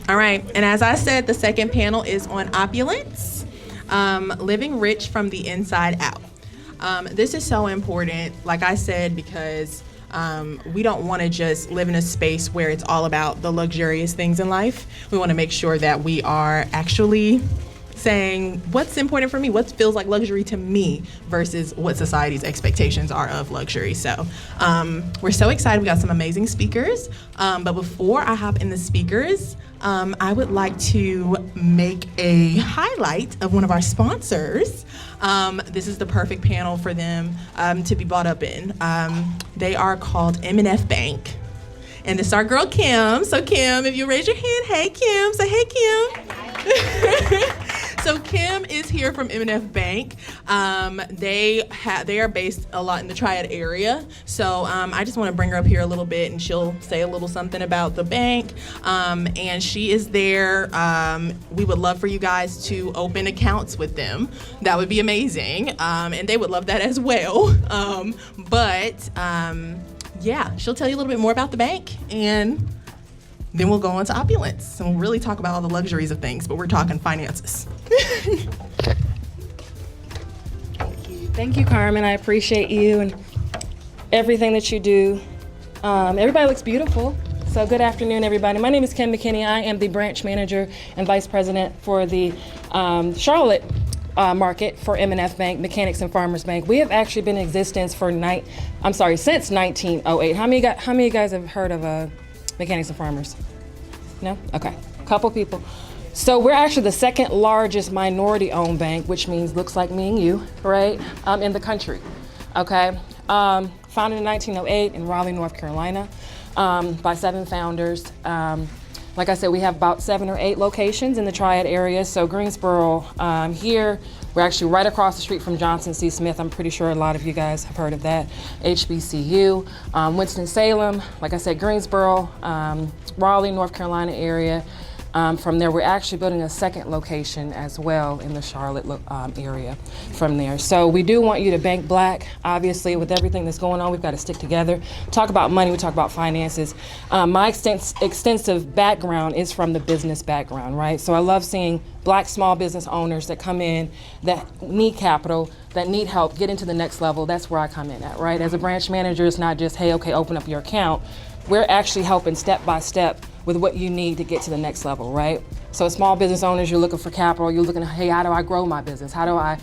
All right, and as I said, the second panel is on opulence, living rich from the inside out. This is so important, like I said, because we don't want to just live in a space where it's all about the luxurious things in life. We want to make sure that we are actually saying what's important for me, what feels like luxury to me versus what society's expectations are of luxury. So we're so excited. We got some amazing speakers. But before I hop in the speakers, I would like to make a highlight of one of our sponsors. This is the perfect panel for them to be brought up in. They are called M&F Bank. And this is our girl, Kim. So Kim, if you raise your hand, hey Kim, say hey Kim. So Kim is here from M&F Bank. They are based a lot in the Triad area. So I just want to bring her up here a little bit, and she'll say a little something about the bank. And she is there. We would love for you guys to open accounts with them. That would be amazing. And they would love that as well. Yeah, she'll tell you a little bit more about the bank, and then we'll go on to opulence, and we'll really talk about all the luxuries of things, but we're talking finances. Thank you, Carmen. I appreciate you and everything that you do. Everybody looks beautiful. So good afternoon, everybody. My name is Kim McKinney. I am the branch manager and vice president for the Charlotte market for M&F Bank, Mechanics and Farmers Bank. We have actually been in existence for since 1908. How many of you guys have heard of Mechanics and Farmers? No? Okay, a couple people. So we're actually the second largest minority-owned bank, which means looks like me and you, right, in the country, okay? Founded in 1908 in Raleigh, North Carolina, by 7 founders. Like I said, we have about 7 or 8 locations in the Triad area. So Greensboro here, we're actually right across the street from Johnson C. Smith. I'm pretty sure a lot of you guys have heard of that. HBCU, Winston-Salem, like I said, Greensboro, Raleigh, North Carolina area. From there, we're actually building a second location as well in the Charlotte area from there. So we do want you to bank black. Obviously, with everything that's going on, we've got to stick together. Talk about money, we talk about finances. My extensive background is from the business background, right? So I love seeing black small business owners that come in, that need capital, that need help, get into the next level. That's where I come in at, right? As a branch manager, it's not just, hey, okay, open up your account. We're actually helping step by step with what you need to get to the next level, right? So small business owners, you're looking for capital, you're looking at, hey, how do I grow my business? How do I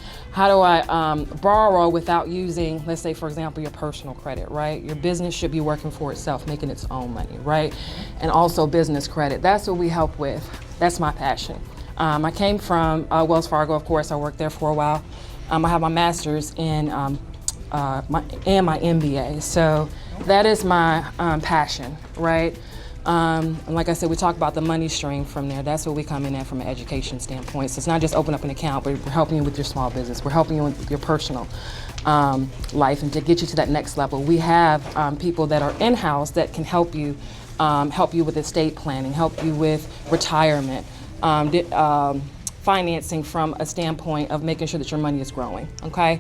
borrow without using, let's say, for example, your personal credit, right? Your business should be working for itself, making its own money, right? And also business credit. That's what we help with. That's my passion. I came from Wells Fargo, of course. I worked there for a while. I have my master's in and my MBA. So that is my passion, right? And like I said, we talk about the money stream from there. That's what we come in at from an education standpoint. So it's not just open up an account, but we're helping you with your small business. We're helping you with your personal life and to get you to that next level. We have people that are in-house that can help you with estate planning, help you with retirement, financing from a standpoint of making sure that your money is growing, okay?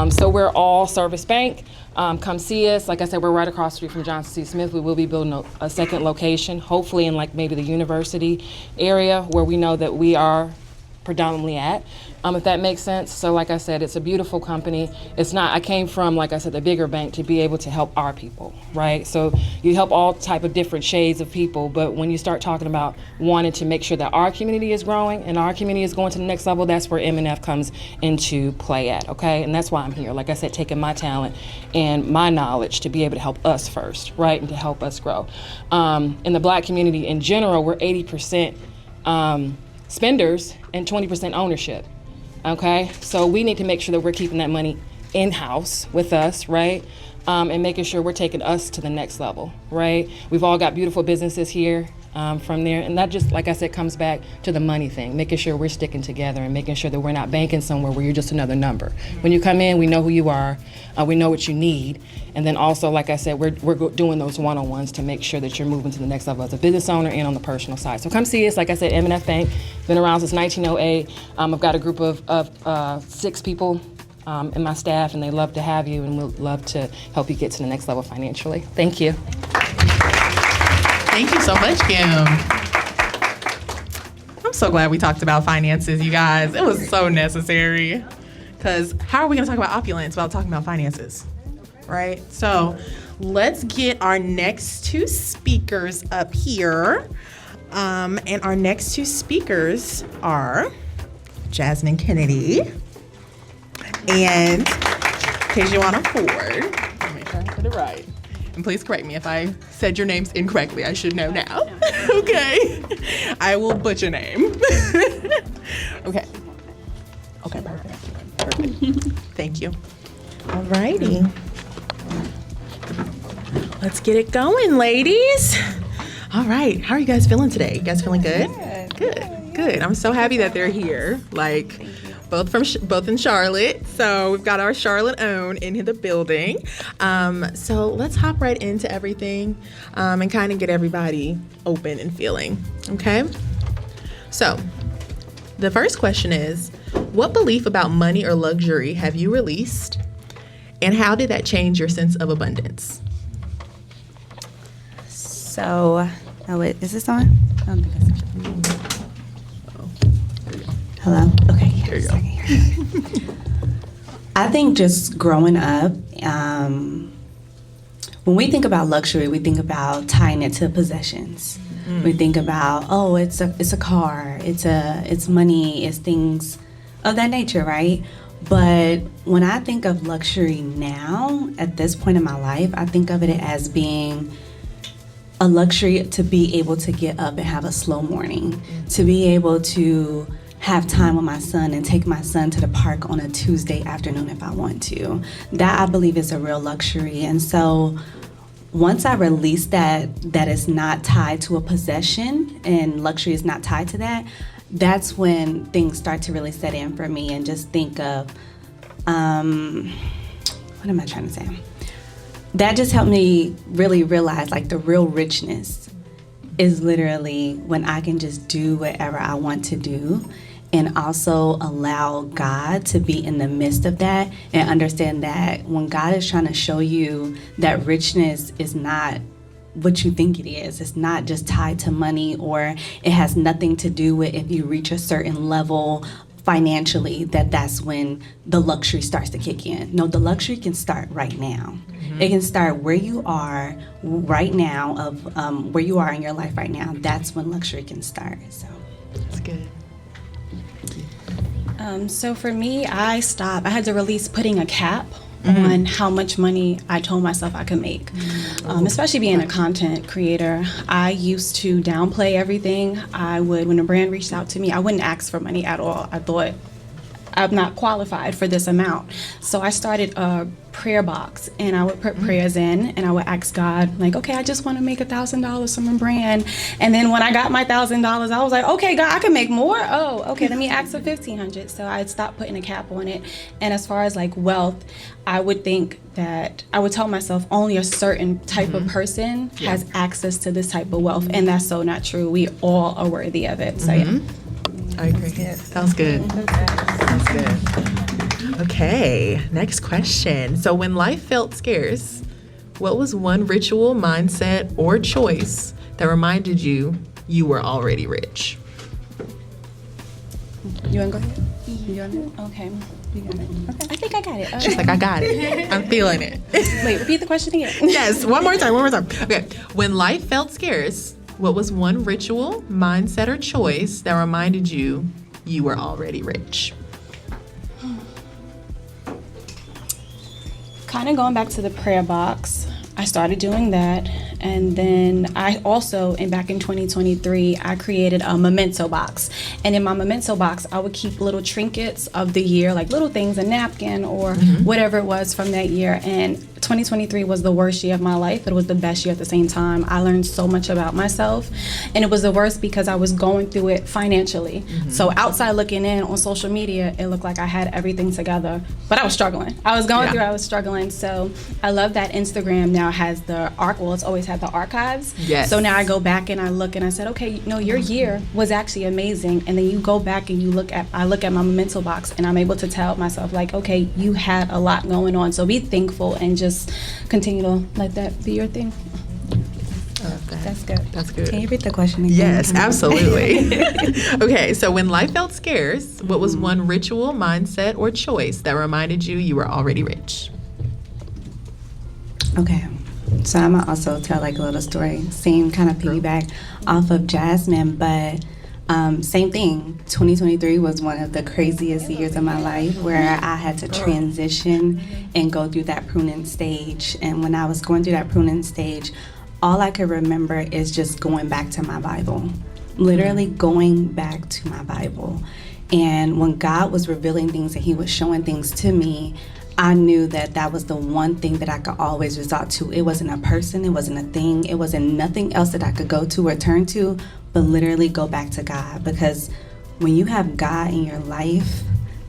So we're all service bank. Come see us. Like I said, we're right across the street from Johnson C. Smith. We will be building a second location, hopefully in like maybe the university area where we know that we are predominantly at, if that makes sense. So like I said, it's a beautiful company. It's not, I came from, like I said, the bigger bank to be able to help our people, right? So you help all type of different shades of people, but when you start talking about wanting to make sure that our community is growing and our community is going to the next level, that's where M&F comes into play at, okay? And that's why I'm here, like I said, taking my talent and my knowledge to be able to help us first, right? And to help us grow. In the black community in general, we're 80% spenders and 20% ownership, okay? So we need to make sure that we're keeping that money in-house with us, right? And making sure we're taking us to the next level, right? We've all got beautiful businesses here from there, and that just, like I said, comes back to the money thing, making sure we're sticking together and making sure that we're not banking somewhere where you're just another number. When you come in, we know who you are, we know what you need, and then also, like I said, we're doing those one-on-ones to make sure that you're moving to the next level as a business owner and on the personal side. So come see us. Like I said, M&F Bank, been around since 1908. I've got a group of 6 people in my staff, and they love to have you, and we'll love to help you get to the next level financially. Thank you. Thank you so much, Kim. I'm so glad we talked about finances, you guys. It was so necessary. Because how are we going to talk about opulence without talking about finances? Right? So let's get our next two speakers up here. And our next two speakers are Jasmine Kennedy and Kejuana Ford. Let me make sure I put it right. And please correct me if I said your names incorrectly. I should know now. Okay. I will butcher name. Okay. Okay, perfect. Thank you. All righty. Let's get it going, ladies. All right. How are you guys feeling today? You guys feeling good? Good. I'm so happy that they're here. Like, both in Charlotte. So we've got our Charlotte own in the building. So let's hop right into everything and kind of get everybody open and feeling. Okay? So the first question is, what belief about money or luxury have you released? And how did that change your sense of abundance? So, is this on? I don't think it's on. Hello? Okay. There you go. I think just growing up, when we think about luxury, we think about tying it to possessions. We think about, oh, it's a car, it's money, it's things of that nature, right? But when I think of luxury now, at this point in my life, I think of it as being a luxury to be able to get up and have a slow morning, to be able to have time with my son and take my son to the park on a Tuesday afternoon if I want to. That, I believe, is a real luxury. And so once I release that is not tied to a possession and luxury is not tied to that, that's when things start to really set in for me and just think of, what am I trying to say? That just helped me really realize, like, the real richness is literally when I can just do whatever I want to do and also allow God to be in the midst of that and understand that when God is trying to show you that richness is not what you think it is. It's not just tied to money, or it has nothing to do with if you reach a certain level financially, that's when the luxury starts to kick in. No, the luxury can start right now. It can start where you are right now, of where you are in your life right now. That's when luxury can start. So That's good. So for me, I had to release putting a cap on how much money I told myself I could make. Especially being a content creator, I used to downplay everything. When a brand reached out to me, I wouldn't ask for money at all. I thought, I'm not qualified for this amount. So I started a prayer box, and I would put prayers in, and I would ask God, like, okay, I just want to make $1,000 from a brand. And then when I got my $1,000, I was like, okay, God, I can make more. Oh, okay, let me ask for $1,500. So I'd stop putting a cap on it. And as far as like wealth, I would think that I would tell myself only a certain type of person has access to this type of wealth, and that's so not true. We all are worthy of it. So yeah. I agree. That was good. That's good. Okay, next question. So when life felt scarce, what was one ritual, mindset, or choice that reminded you were already rich? You want to go ahead? You want it? Okay. You got it. Okay. I think I got it. She's like, I got it. I'm feeling it. Wait, repeat the question again. Yes, one more time. Okay, when life felt scarce, what was one ritual, mindset, or choice that reminded you were already rich? Kind of going back to the prayer box, I started doing that. And then I also, back in 2023, I created a memento box. And in my memento box, I would keep little trinkets of the year, like little things, a napkin or whatever it was from that year. And 2023 was the worst year of my life. It was the best year at the same time. I learned so much about myself. And it was the worst because I was going through it financially. So outside looking in on social media, it looked like I had everything together. But I was struggling. I was struggling. So I love that Instagram now has the it's always had the archives. Yes. So now I go back and I look and I said, okay, your year was actually amazing. And then you go back and I look at my memento box and I'm able to tell myself, like, okay, you had a lot going on. So be thankful and just continue to let that be your thing. that. That's good. That's good. Can you read the question again? Yes, absolutely. Okay, so when life felt scarce, what was one ritual, mindset, or choice that reminded you were already rich? Okay. So I'm gonna also tell like a little story, same kind of piggyback off of Jasmine, but same thing. 2023 was one of the craziest years of my life where I had to transition and go through that pruning stage. And when I was going through that pruning stage, all I could remember is just going back to my Bible, literally going back to my Bible. And when God was revealing things and he was showing things to me, I knew that that was the one thing that I could always resort to. It wasn't a person, it wasn't a thing, it wasn't nothing else that I could go to or turn to, but literally go back to God. Because when you have God in your life,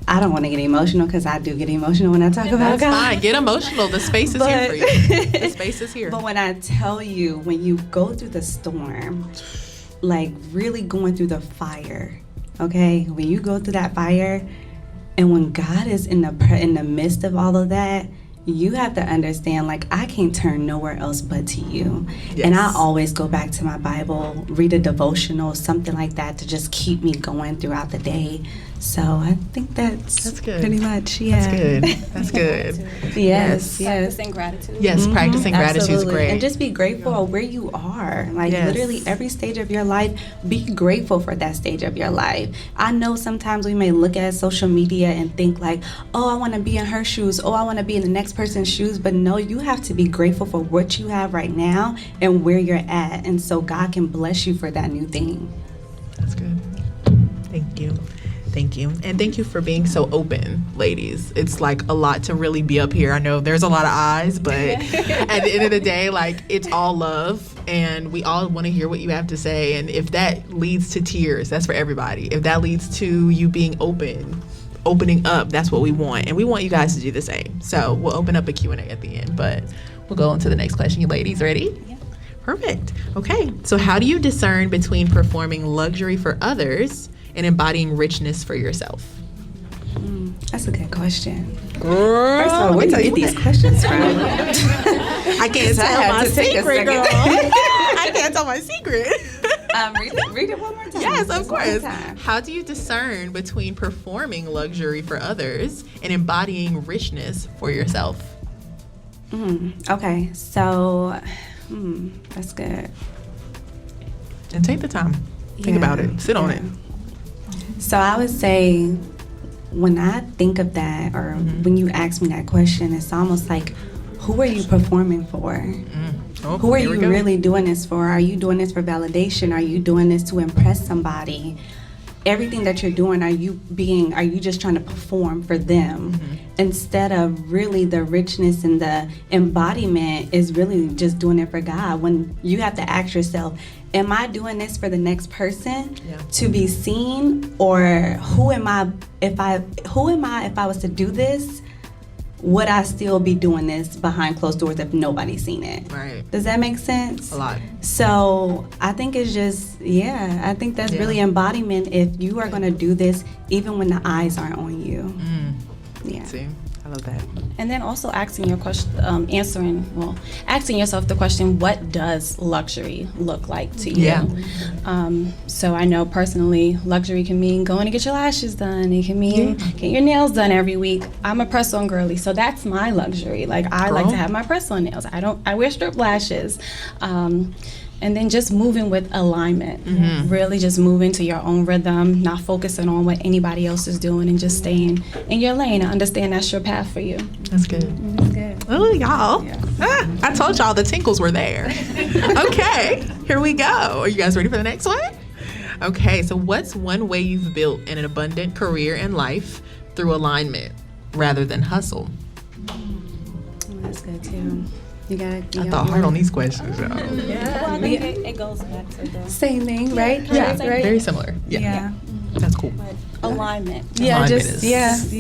I don't want to get emotional because I do get emotional when I talk about That's God. fine. Get emotional. The space is here for you. The space is here. But when I tell you, when you go through the storm, like really going through the fire, okay? When you go through that fire, and when God is in the midst of all of that, you have to understand, like, I can't turn nowhere else but to you. Yes. And I always go back to my Bible, read a devotional, something like that to just keep me going throughout the day. So I think that's good. pretty much, yeah. That's good. That's good. Yes, yes. Practicing gratitude. Yes, practicing gratitude is Absolutely. great. And just be grateful of where you are. Like Yes. literally every stage of your life, be grateful for that stage of your life. I know sometimes we may look at social media and think like, oh, I want to be in her shoes. Oh, I want to be in the next person's shoes. But no, you have to be grateful for what you have right now and where you're at. And so God can bless you for that new thing. That's good. Thank you. Thank you. And thank you for being so open, ladies. It's like a lot to really be up here. I know there's a lot of eyes, but at the end of the day, like it's all love and we all want to hear what you have to say. And if that leads to tears, that's for everybody. If that leads to you being opening up, that's what we want. And we want you guys to do the same. So we'll open up a Q&A at the end, but we'll go on to the next question. You ladies ready? Yeah. Perfect. Okay. So how do you discern between performing luxury for others and embodying richness for yourself? That's a good question. Girl, First of all, where do you get these questions from? I can't So I tell had my to take a secret, second. girl. I can't tell my secret. Read it one more time. Yes, of Just one course. time. How do you discern between performing luxury for others and embodying richness for yourself? Okay, so that's good. And take the time. Think about it. Sit on it. So I would say when I think of that, or when you ask me that question, it's almost like, who are you performing for? Oh, Who are here we you go. really doing this for? Are you doing this for validation? Are you doing this to impress somebody? Everything that you're doing, are you just trying to perform for them? Instead of really the richness and the embodiment is really just doing it for God. When you have to ask yourself, am I doing this for the next person to be seen? Or who am I if I was to do this? Would I still be doing this behind closed doors if nobody's seen it? Right. Does that make sense? A lot. So I think it's just, I think that's really embodiment if you are going to do this even when the eyes aren't on you. Yeah. See, I love that. And then also asking yourself the question, what does luxury look like to you? Yeah. So I know personally, luxury can mean going to get your lashes done. It can mean getting your nails done every week. I'm a press-on girly, so that's my luxury. Like I like to have my press-on nails. I wear strip lashes. And then just moving with alignment, really just moving to your own rhythm, not focusing on what anybody else is doing and just staying in your lane and understand that's your path for you. That's good. Good. Oh, y'all. I told y'all the tinkles were there. Okay, here we go. Are you guys ready for the next one? Okay, so what's one way you've built an abundant career and life through alignment rather than hustle? That's good too. You got I thought hard on these questions, y'all. Well, I think it goes back to the same thing, right? Yeah, Right. very similar. Yeah. That's cool. alignment. Yeah, Alignment just is-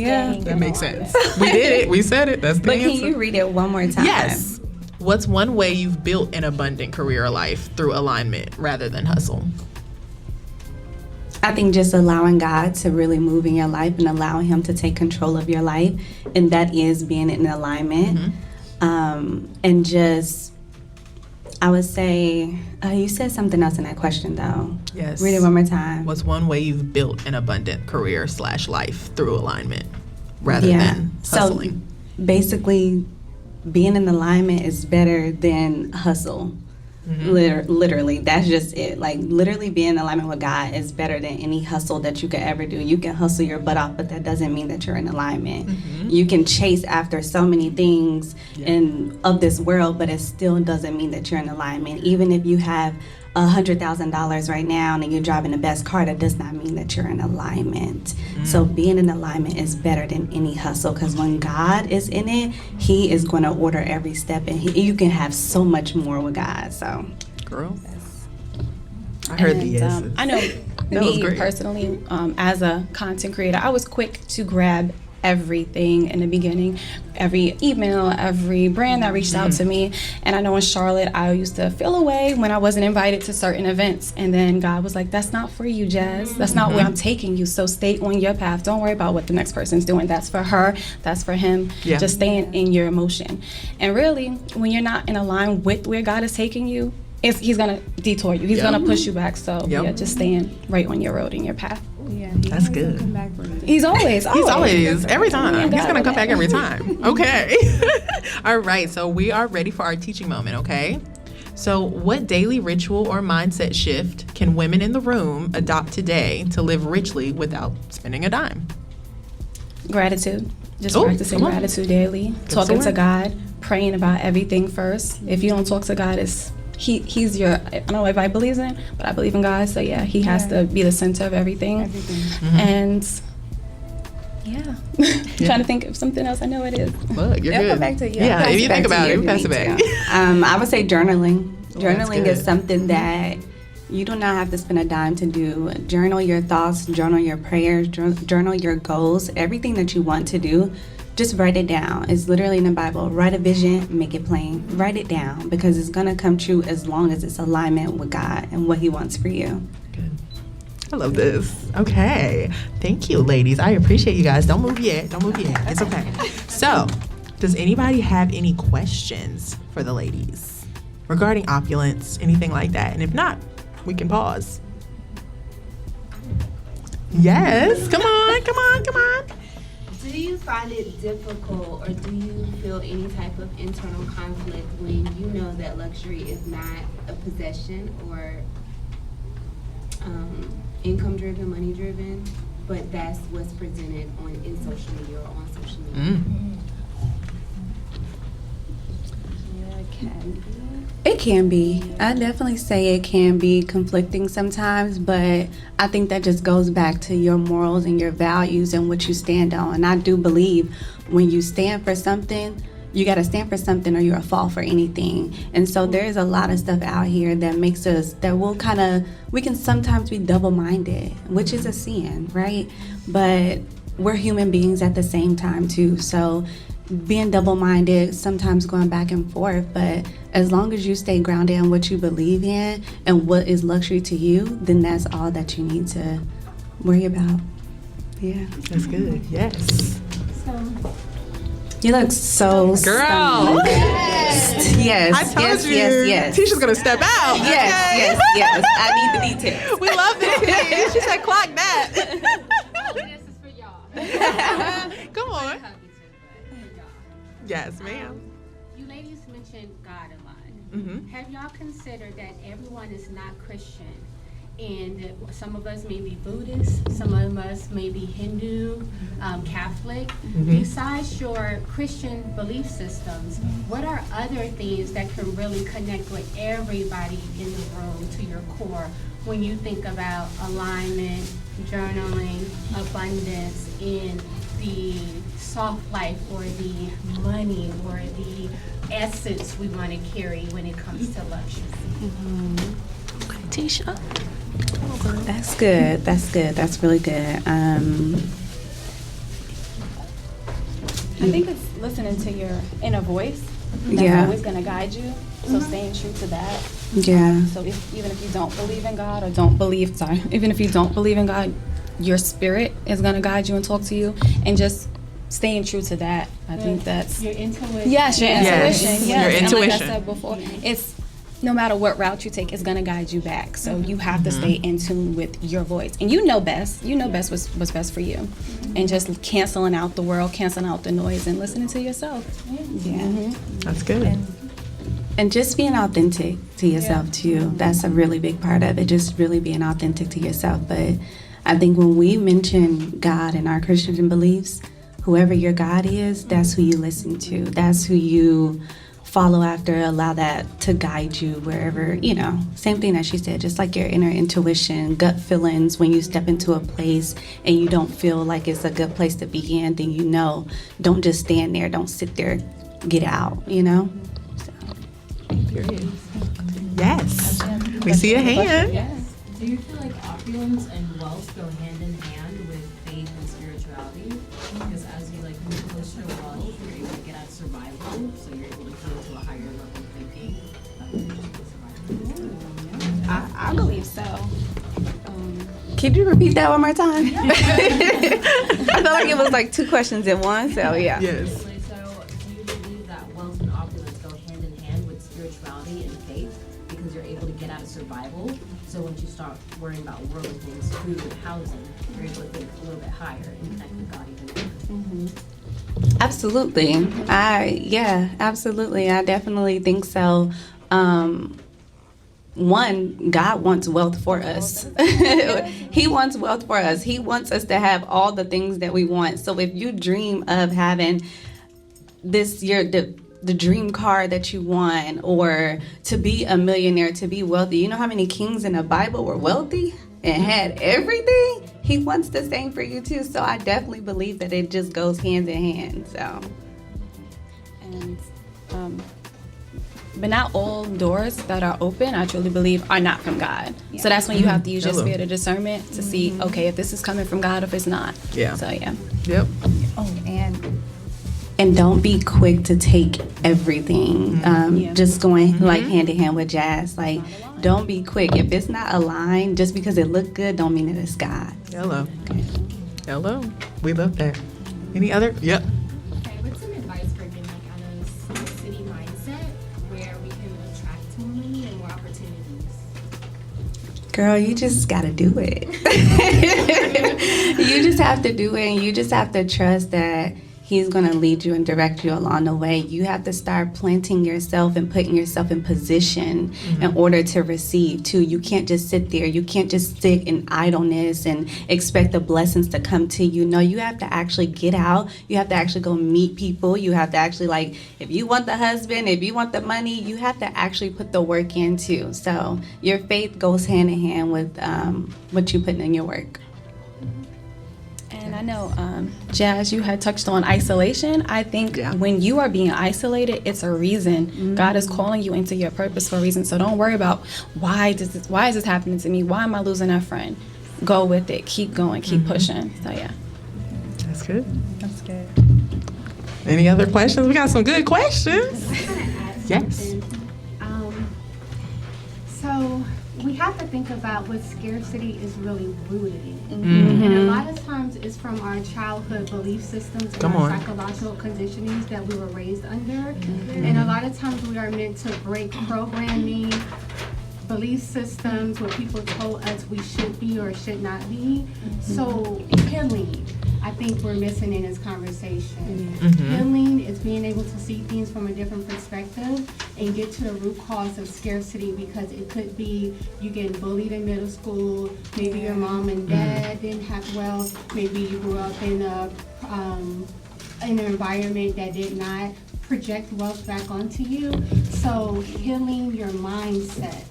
That makes sense. We did it. We said it. That's the But can answer. you read it one more time? Yes. What's one way you've built an abundant career or life through alignment rather than hustle? I think just allowing God to really move in your life and allowing Him to take control of your life, and that is being in alignment. And just, I would say, you said something else in that question, though. Yes. Read it one more time. What's one way you've built an abundant career / life through alignment rather than hustling? So basically, being in alignment is better than hustle. Literally, that's just it. Like, literally being in alignment with God is better than any hustle that you could ever do. You can hustle your butt off, but that doesn't mean that you're in alignment. You can chase after so many things of this world, but it still doesn't mean that you're in alignment. Even if you have $100,000 right now and you're driving the best car, that does not mean that you're in alignment. So being in alignment is better than any hustle, because when God is in it, He is going to order every step, and you can have so much more with God. So, girl, I heard the yes. I know me personally, as a content creator, I was quick to grab everything in the beginning, every email, every brand that reached out to me. And I know in Charlotte, I used to feel away when I wasn't invited to certain events. And then God was like, that's not for you, Jazz. That's not where I'm taking you. So stay on your path. Don't worry about what the next person's doing. That's for her. That's for him. Just stay in your emotion. And really, when you're not in line with where God is taking you, he's going to detour you. He's going to push you back. So just staying right on your road and your path. Yeah, that's good. He's always every time. He's gonna come back every time. Okay. All right. So we are ready for our teaching moment. Okay. So, what daily ritual or mindset shift can women in the room adopt today to live richly without spending a dime? Gratitude. Just practicing gratitude daily. Talking to God. Praying about everything first. If you don't talk to God, He's your, I don't know if I believe in, but I believe in God. So yeah, He has to be the center of everything. And trying to think of something else. I know it is. Look, you're good. Come back to you. Yeah, if you think about it, pass it back. I would say journaling. Journaling is something Mm-hmm. that you do not have to spend a dime to do. Journal your thoughts, journal your prayers, journal your goals, everything that you want to do. Just write it down. It's literally in the Bible. Write a vision, make it plain. Write it down, because it's going to come true as long as it's alignment with God and what He wants for you. Good. I love this. Okay. Thank you, ladies. I appreciate you guys. Don't move yet. It's okay. So, does anybody have any questions for the ladies regarding opulence, anything like that? And if not, we can pause. Yes. Come on. Do you find it difficult, or do you feel any type of internal conflict when you know that luxury is not a possession or income driven, money driven, but that's what's presented in social media or on social media? It can be. I definitely say it can be conflicting sometimes, but I think that just goes back to your morals and your values and what you stand on. And I do believe when you stand for something, you got to stand for something or you'll fall for anything. And so there's a lot of stuff out here that makes us, we can sometimes be double-minded, which is a sin, right? But we're human beings at the same time too. So being double-minded, sometimes going back and forth, but as long as you stay grounded in what you believe in and what is luxury to you, then that's all that you need to worry about. Yeah. That's good. Yes. You look so girl. Yes. I told you. Yes. Tisha's gonna step out. Yes. I need the details. We love this. She said, "Clock that." This is for y'all. Come on. Yes, ma'am. You ladies mentioned God a lot. Mm-hmm. Have y'all considered that everyone is not Christian? And some of us may be Buddhist, some of us may be Hindu, Catholic. Besides your Christian belief systems, what are other things that can really connect with everybody in the room to your core when you think about alignment, journaling, abundance, and the soft life or the money or the essence we want to carry when it comes to luxury? Tisha. That's good. That's really good. I think it's listening to your inner voice. That's always going to guide you. So staying true to that. Yeah. So even if you don't believe in God even if you don't believe in God, your spirit is going to guide you and talk to you, and just staying true to that. I think that's your intuition. Yes, your intuition. Yes. Your intuition. And like I said before, it's no matter what route you take, it's going to guide you back. So you have to stay in tune with your voice. And you know best. You know best what's best for you. And just canceling out the world, canceling out the noise, and listening to yourself. Yeah. That's good. And just being authentic to yourself too. That's a really big part of it. Just really being authentic to yourself. But I think when we mention God and our Christian beliefs, whoever your God is, that's who you listen to. That's who you follow after. Allow that to guide you wherever, same thing that she said, just like your inner intuition, gut feelings. When you step into a place and you don't feel like it's a good place to be in, then don't just stand there. Don't sit there. Get out, Period. Yes. We see a hand. Yes. Do you feel like opulence and wealth go hand in hand with faith and spirituality? Because as you move closer to wealth, you're able to get out of survival, so you're able to go to a higher level of thinking. I believe so. Can you repeat that one more time? I felt like it was like two questions in one, so yeah. Yes. So do you believe that wealth and opulence go hand in hand with spirituality and faith? Because you're able to get out of survival. So once you start worrying about worldly things, food, housing, you're able to think a little bit higher and connect with God even more. Absolutely. Absolutely. I definitely think so. One, God wants wealth for us. He wants wealth for us. He wants us to have all the things that we want. So if you dream of having the dream car that you want, or to be a millionaire, to be wealthy, you know how many kings in the Bible were wealthy and had everything? He wants the same for you too. So I definitely believe that it just goes hand in hand. So, And but not all doors that are open, I truly believe, are not from God. Yeah. So that's when you have to use your spirit of discernment to see, okay, if this is coming from God or if it's not. Yeah. So yeah. Yep. oh, and don't be quick to take everything. Just going like hand in hand with Jazz. Like, don't be quick. If it's not aligned, just because it looked good, don't mean that it's God. Hello. Okay. Hello. We love that. Any other? Yep. Okay, what's some advice for getting out of city mindset where we can attract more money and more opportunities? Girl, you just gotta do it. You just have to do it, and you just have to trust that He's going to lead you and direct you along the way. You have to start planting yourself and putting yourself in position in order to receive, too. You can't just sit there. You can't just sit in idleness and expect the blessings to come to you. No, you have to actually get out. You have to actually go meet people. You have to actually, if you want the husband, if you want the money, you have to actually put the work in, too. So your faith goes hand in hand with what you put in your work. And I know, Jazz, you had touched on isolation. I think when you are being isolated, it's a reason. God is calling you into your purpose for a reason. So don't worry about why is this happening to me? Why am I losing that friend? Go with it. Keep going. Keep pushing. So yeah. That's good. That's good. Any other questions? We got some good questions. Yes. So we have to think about what scarcity is really rooted in. And a lot of times it's from our childhood belief systems and our psychological conditionings that we were raised under. And a lot of times we are meant to break programming, belief systems, what people told us we should be or should not be. So healing, I think we're missing in this conversation. Healing is being able to see things from a different perspective and get to the root cause of scarcity, because it could be you getting bullied in middle school, maybe your mom and dad didn't have wealth, maybe you grew up in an environment that did not project wealth back onto you. So healing your mindset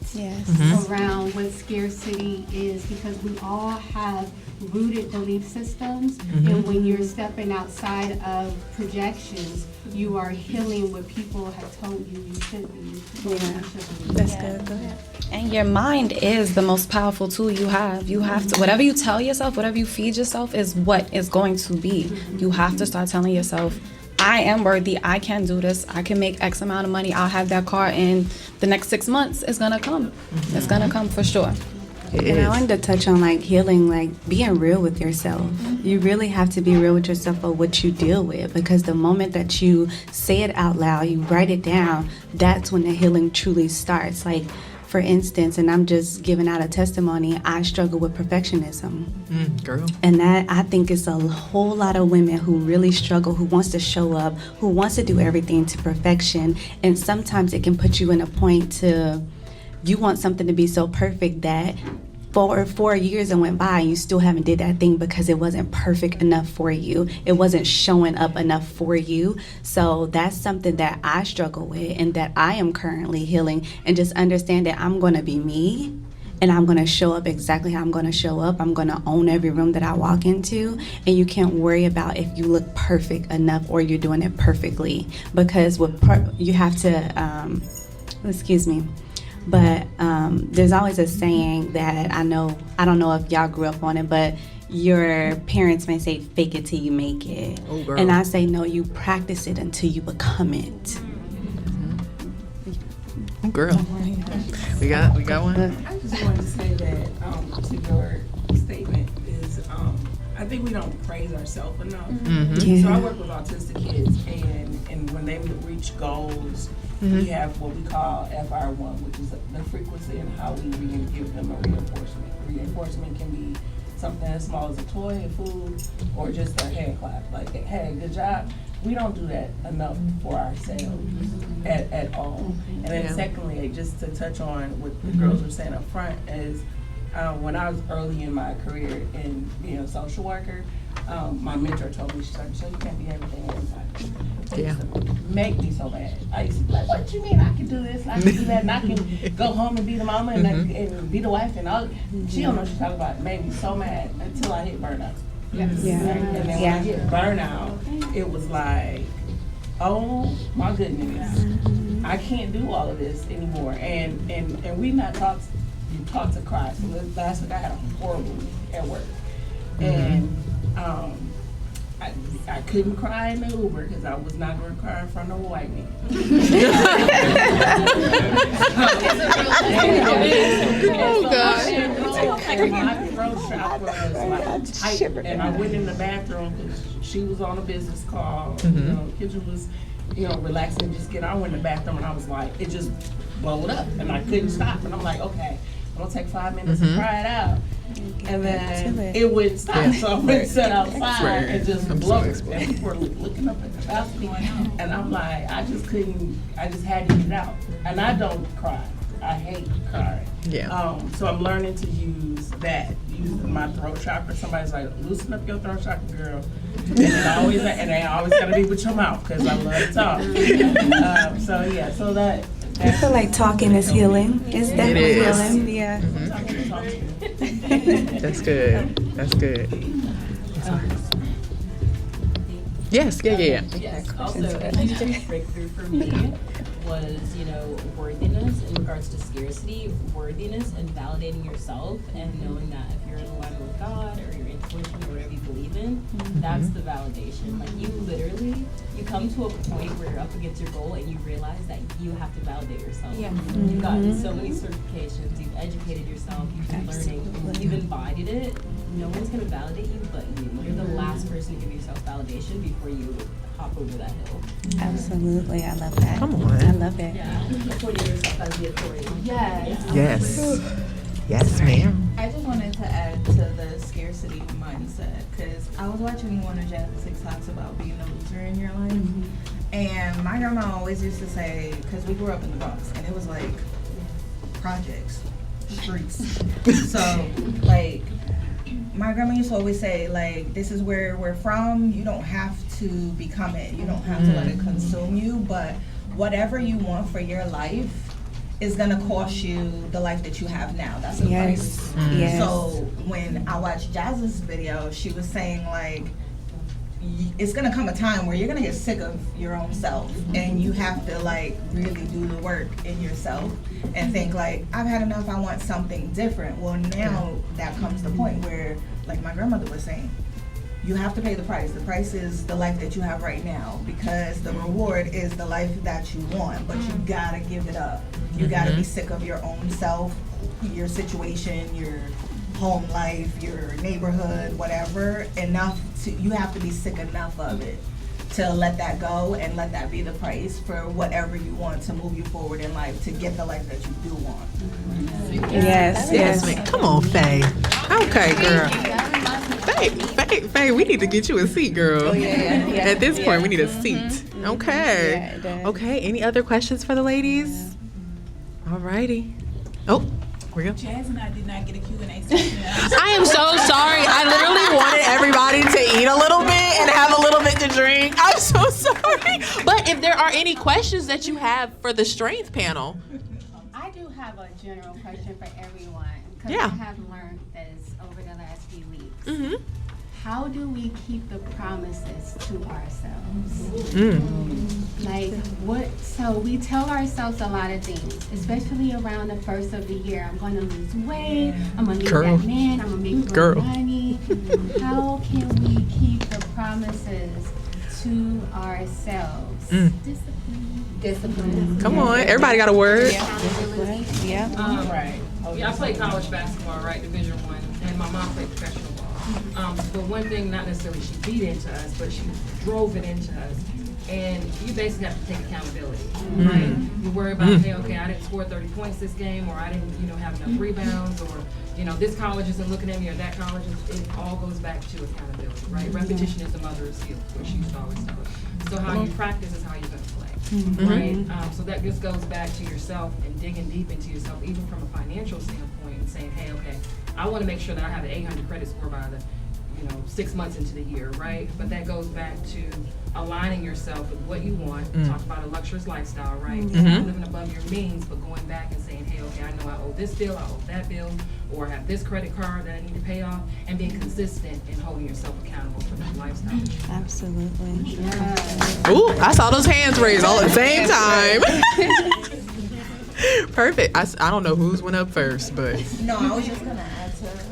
around what scarcity is, because we all have rooted belief systems, and when you're stepping outside of projections, you are healing what people have told you you should be. That's good. Go ahead. And your mind is the most powerful tool you have. You have to, whatever you tell yourself, whatever you feed yourself is what is going to be. You have to start telling yourself, I am worthy, I can do this, I can make X amount of money, I'll have that car in the next 6 months. It's gonna come. It's gonna come for sure. And I wanted to touch on like healing, like being real with yourself. You really have to be real with yourself of what you deal with, because the moment that you say it out loud, you write it down, that's when the healing truly starts. Like, for instance, and I'm just giving out a testimony, I struggle with perfectionism. Girl. And that, I think, is a whole lot of women who really struggle, who wants to show up, who wants to do everything to perfection. And sometimes it can put you in a point to, you want something to be so perfect that 4 years and went by and you still haven't did that thing because it wasn't perfect enough for you. It wasn't showing up enough for you. So that's something that I struggle with and that I am currently healing, and just understand that I'm going to be me and I'm going to show up exactly how I'm going to show up. I'm going to own every room that I walk into, and you can't worry about if you look perfect enough or you're doing it perfectly, because you have to, excuse me. But there's always a saying that I don't know if y'all grew up on it, but your parents may say, fake it till you make it. Oh, girl. And I say, no, you practice it until you become it. Oh, girl. We got one? I just wanted to say that to your statement is, I think we don't praise ourselves enough. Yeah. So I work with autistic kids, and when they reach goals, we have what we call FR1, which is the frequency and how we give them a reinforcement. Reinforcement can be something as small as a toy, food, or just a hand clap, like, hey, good job. We don't do that enough for ourselves at all. And then secondly, just to touch on what the girls were saying up front is, when I was early in my career in being a social worker, my mentor told me, she's like, so you can't be everything everybody. Yeah. Make me so bad. I used to be like, what you mean I can do this, I can do that, and I can go home and be the mama and be the wife and all. She don't know what she's talking about. It made me so mad until I hit burnout. Yeah. And then when I hit burnout, it was like, oh my goodness, I can't do all of this anymore. And we not taught to cry. So last week I had a horrible week at work. And I couldn't cry in the Uber because I was not going to cry in front of a white man. Oh, God. My throat chakra was like tight, and I went in the bathroom because she was on a business call. You know, the kitchen was, relaxing, just get. I went in the bathroom and I was like, it just blowed up, and I couldn't stop. And I'm like, okay, I'm gonna take 5 minutes and cry it out. And then it wouldn't stop, so I went and sat outside and just blubbered. And people were looking up at the balcony, and I'm like, I just had to get it out. And I don't cry. I hate crying. Yeah. So I'm learning to use my throat chakra. Somebody's like, loosen up your throat chakra, girl. And they always gotta be with your mouth, because I love to talk. So that. I feel like talking is healing. It's definitely It is. healing. Yeah. That's good. That's good. Yes, yeah. Yes. Also, a huge breakthrough for me was, worthiness in regards to scarcity, worthiness and validating yourself and knowing that if you're in alignment with God or your intuition or whatever you believe in, that's the validation. Like you come to a point where you're up against your goal and you realize that you have to validate yourself. Yeah. You've gotten so many certifications, you've educated yourself, you've been learning, you've embodied it. No one's gonna validate you but you. You're the last person to give yourself validation before you hop over that hill. Absolutely. I love that. Come on. I love it. Yeah. Before you yourself as the authority. Yes. Yes, ma'am. I just wanted to add to the scarcity mindset, because I was watching one of Jazz's TikToks about being a loser in your life. And my grandma always used to say, because we grew up in the Bronx, and it was like projects, streets. So, like, my grandma used to always say, like, this is where we're from. You don't have to become it. You don't have to let it consume you. But whatever you want for your life is gonna cost you the life that you have now. That's the price. Yes. So when I watched Jazz's video, she was saying, like, it's gonna come a time where you're gonna get sick of your own self, and you have to like really do the work in yourself and think like, I've had enough, I want something different. Well, now that comes the point where, like my grandmother was saying, you have to pay the price. The price is the life that you have right now, because the reward is the life that you want, but you gotta give it up. You gotta be sick of your own self, your situation, your home life, your neighborhood, whatever, you have to be sick enough of it to let that go and let that be the price for whatever you want to move you forward in life to get the life that you do want. Yes, man. Come on, Faye. Okay, girl. Faye, we need to get you a seat, girl. At this point, we need a seat. Okay. Okay, any other questions for the ladies? All righty. Oh, we go. Jazz and I did not get a Q&A session. I am so sorry. I literally wanted everybody to eat a little bit and have a little bit to drink. I'm so sorry. But if there are any questions that you have for the strength panel. I do have a general question for everyone, because Yeah. I have learned this over the last few weeks. Mm-hmm. How do we keep the promises to ourselves? Like, what? So we tell ourselves a lot of things, especially around the first of the year. I'm going to lose weight. I'm going to leave that man. I'm going to make more money. How can we keep the promises to ourselves? Discipline. Come on, everybody got a word. Right. Yeah, I played college basketball, right, Division I, and my mom played professional ball. But one thing, not necessarily she beat into us, but she drove it into us. And you basically have to take accountability, right? You worry about, hey, okay, I didn't score 30 points this game, or I didn't, have enough rebounds, or, this college isn't looking at me, or that college is, it all goes back to accountability, right? Repetition is the mother of skill, which she used to always tell us. So how you practice is how you're gonna play, right? So that just goes back to yourself and digging deep into yourself, even from a financial standpoint, and saying, hey, okay, I wanna make sure that I have an 800 credit score by the 6 months into the year, right? But that goes back to aligning yourself with what you want. Talk about a luxurious lifestyle, right? Not living above your means, but going back and saying, hey, okay, I know I owe this bill, I owe that bill, or I have this credit card that I need to pay off, and being consistent and holding yourself accountable for that lifestyle. Absolutely. Ooh, I saw those hands raised all at the same time. Perfect. I don't know whose went up first, but. No, I was just gonna add to hers.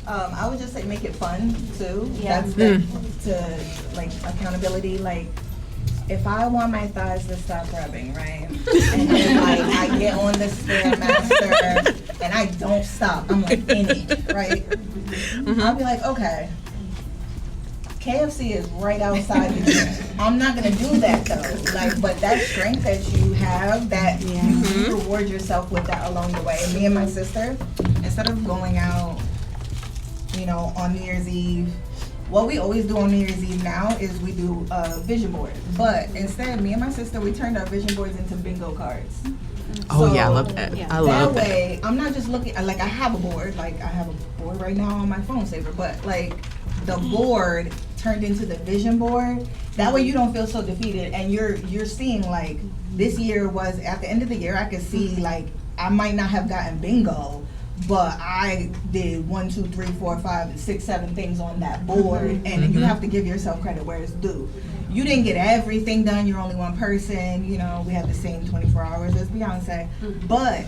I would just say make it fun too. Yeah. To like accountability. Like if I want my thighs to stop rubbing, right, and then like I get on the Stairmaster and I don't stop. I'm like in it, right? I'll be like, okay. KFC is right outside the gym. I'm not gonna do that though. Like, but that strength that you have, that you reward yourself with that along the way. And me and my sister, instead of going out, on New Year's Eve, what we always do on New Year's Eve now is we do a vision board. But instead, me and my sister, we turned our vision boards into bingo cards. Oh yeah, I love that. I love that. That way, I'm not just looking, like I have a board, like I have a board right now on my phone saver, but like the board turned into the vision board. That way you don't feel so defeated, and you're seeing like this year was, at the end of the year, I could see like I might not have gotten bingo, but I did 1, 2, 3, 4, 5, 6, 7 things on that board, and you have to give yourself credit where it's due. You didn't get everything done. You're only one person. We have the same 24 hours as Beyonce, but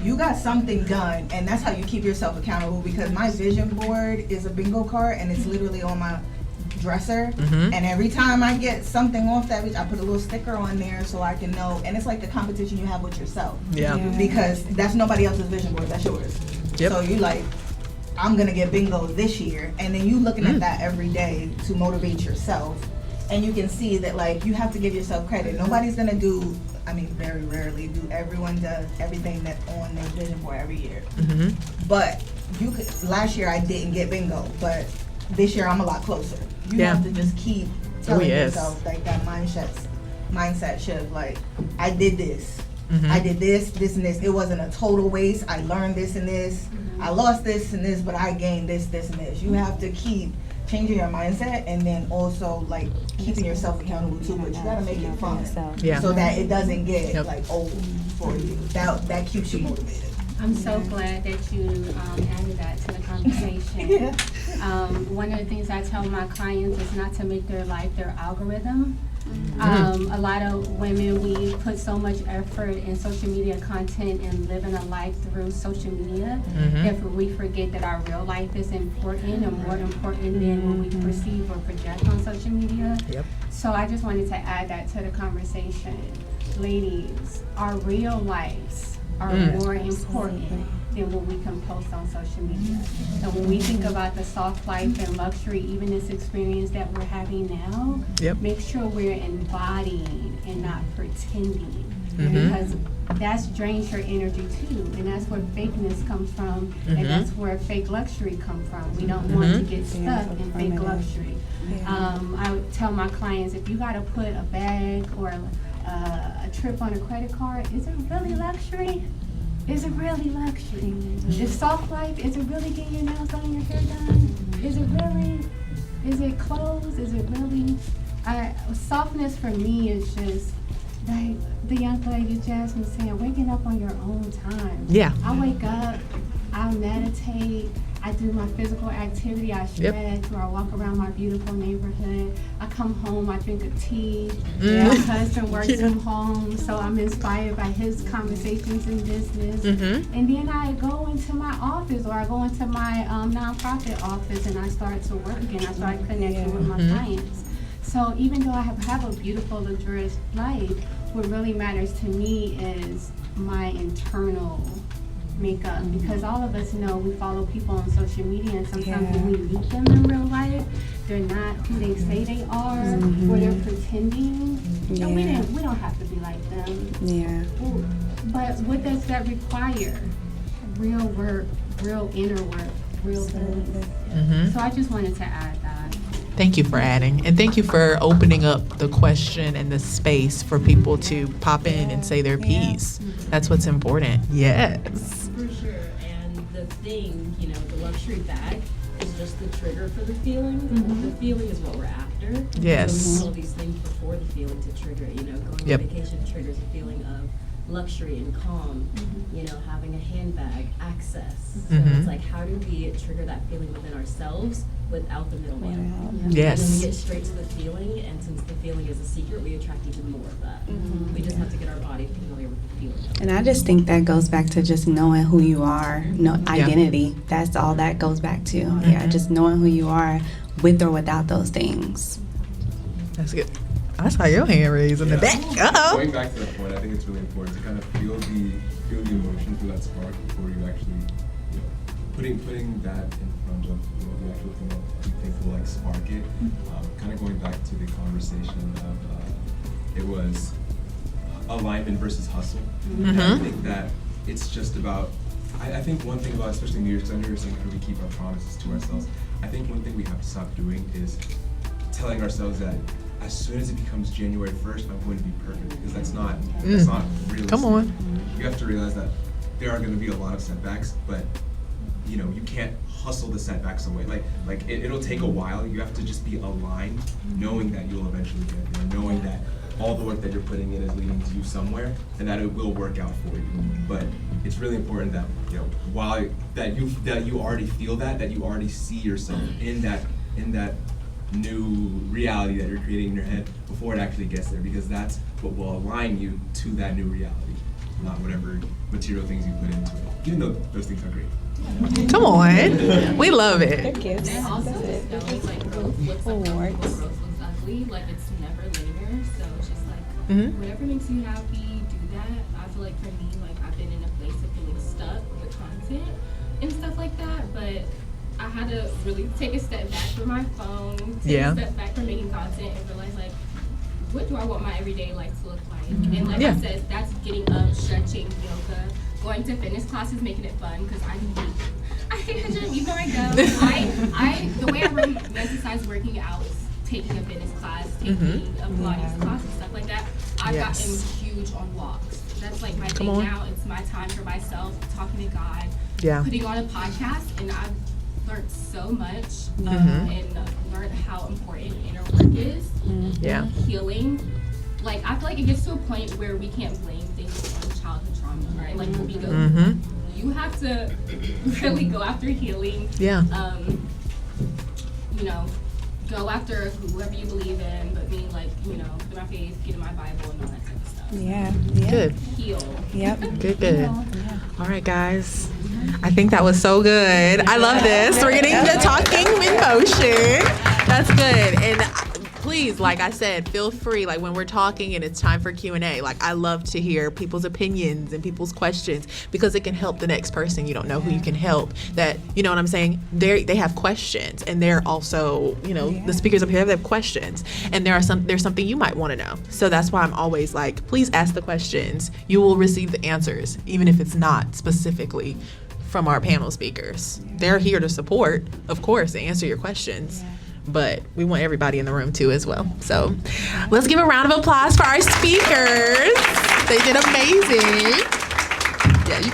you got something done, and that's how you keep yourself accountable. Because my vision board is a bingo card, and it's literally on my dresser, and every time I get something off that, I put a little sticker on there so I can know. And it's like the competition you have with yourself, because that's nobody else's vision board, that's yours. So you like, I'm gonna get bingo this year, and then you looking at that every day to motivate yourself. And you can see that like you have to give yourself credit. Nobody's gonna do, very rarely do everyone does everything that's on their vision board every year. But last year I didn't get bingo, but this year I'm a lot closer. You have to just keep telling yourself like that mindset shift. Like, I did this. I did this, and this. It wasn't a total waste. I learned this and this. I lost this and this, but I gained this, and this. You have to keep changing your mindset, and then also like keeping yourself accountable too. But you gotta make it fun, so that it doesn't get like old for you. That keeps you motivated. I'm so glad that you added that to the conversation. One of the things I tell my clients is not to make their life their algorithm. A lot of women, we put so much effort in social media content and living a life through social media. If we forget that our real life is important and more important than what we perceive or project on social media. So I just wanted to add that to the conversation. Ladies, our real lives are more important than what we can post on social media. And when we think about the soft life and luxury, even this experience that we're having now, make sure we're embodying and not pretending. Because that drains your energy too, and that's where fakeness comes from, and that's where fake luxury comes from. We don't want to get stuck in fake luxury. I would tell my clients, if you got to put a bag or a trip on a credit card, is it really luxury? Is it really luxury? Is soft life, is it really getting your nails done and your hair done? Is it really? Is it clothes? Is it really? Softness for me is just like the young lady Jasmine saying, waking up on your own time. Yeah. I wake up, I meditate, I do my physical activity, I stretch, or I walk around my beautiful neighborhood. I come home, I drink a tea. My husband works from home, so I'm inspired by his conversations in business. And then I go into my office, or I go into my nonprofit office, and I start to work, and I start connecting with my clients. So even though I have a beautiful, luxurious life, what really matters to me is my internal makeup, because all of us know we follow people on social media, and sometimes when we meet them in real life, they're not who they say they are, or they're pretending. And we don't have to be like them. But what does that require? Real work, real inner work, real things. So I just wanted to add that. Thank you for adding, and thank you for opening up the question and the space for people to pop in and say their piece. That's what's important. Yes. For sure. And the thing, the luxury bag is just the trigger for the feeling. The feeling is what we're after. Yes. So we want all these things before the feeling to trigger it. Going on vacation triggers a feeling of luxury and calm, having a handbag, access. So it's like, how do we trigger that feeling within ourselves without the middleman? Yes. And then we get straight to the feeling, and since the feeling is a secret, we attract even more of that. We just have to get our body familiar with the feeling. And I just think that goes back to just knowing who you are, identity. That's all that goes back to. Just knowing who you are with or without those things. That's good. I saw your hand raised in the back. Going back to that point, I think it's really important to kind of feel the emotion, feel that spark before you actually, putting that in front of the actual thing that you think will spark it. Kind of going back to the conversation of it was alignment versus hustle. And I think that it's just about. I think one thing about, especially New Year's, because I know you're saying how do we keep our promises to ourselves. I think one thing we have to stop doing is telling ourselves that as soon as it becomes January 1st, I'm going to be perfect, because that's not realistic. Come on. You have to realize that there are going to be a lot of setbacks, but you can't hustle the setbacks away. Like it'll take a while. You have to just be aligned, knowing that you'll eventually get there, knowing that all the work that you're putting in is leading to you somewhere, and that it will work out for you. But it's really important that while that you already feel that you already see yourself in that new reality that you're creating in your head before it actually gets there, because that's what will align you to that new reality, not whatever material things you put into it, even though those things are great. Come on. We love it. And also just knowing growth looks like growth looks ugly, it's never linear. So it's just whatever makes you happy, do that. I feel like for me, I've been in a place of feeling stuck with content and stuff like that, but I had to really take a step back from my phone, take a step back from making content, and realize what do I want my everyday life to look like? And I said, that's getting up, stretching, yoga, going to fitness classes, making it fun, because I hate the gym, even though I go. The way I romanticize working out is taking a fitness class, taking a Pilates class and stuff like that. I've gotten huge on walks. That's my thing now. It's my time for myself, talking to God, putting on a podcast, and I've learned so much and learned how important inner work is. Healing. I feel like it gets to a point where we can't blame things on childhood trauma, right? When we go, you have to really go after healing. Go after whoever you believe in, but meaning put my faith, get in my Bible, and all that type of stuff. Good. Heal. Good. All right, guys. I think that was so good. I love this. We're getting the talking in motion. That's good. And please, like I said, feel free. Like when we're talking and it's time for Q&A, like I love to hear people's opinions and people's questions because it can help the next person. You don't know who you can help. That, you know what I'm saying? They have questions, and they're also, you know, the speakers up here, they have questions, and there's something you might want to know. So that's why I'm always like, please ask the questions. You will receive the answers, even if it's not specifically from our panel speakers. They're here to support, of course, and answer your questions. But we want everybody in the room too as well. So let's give a round of applause for our speakers. They did amazing. Yeah, you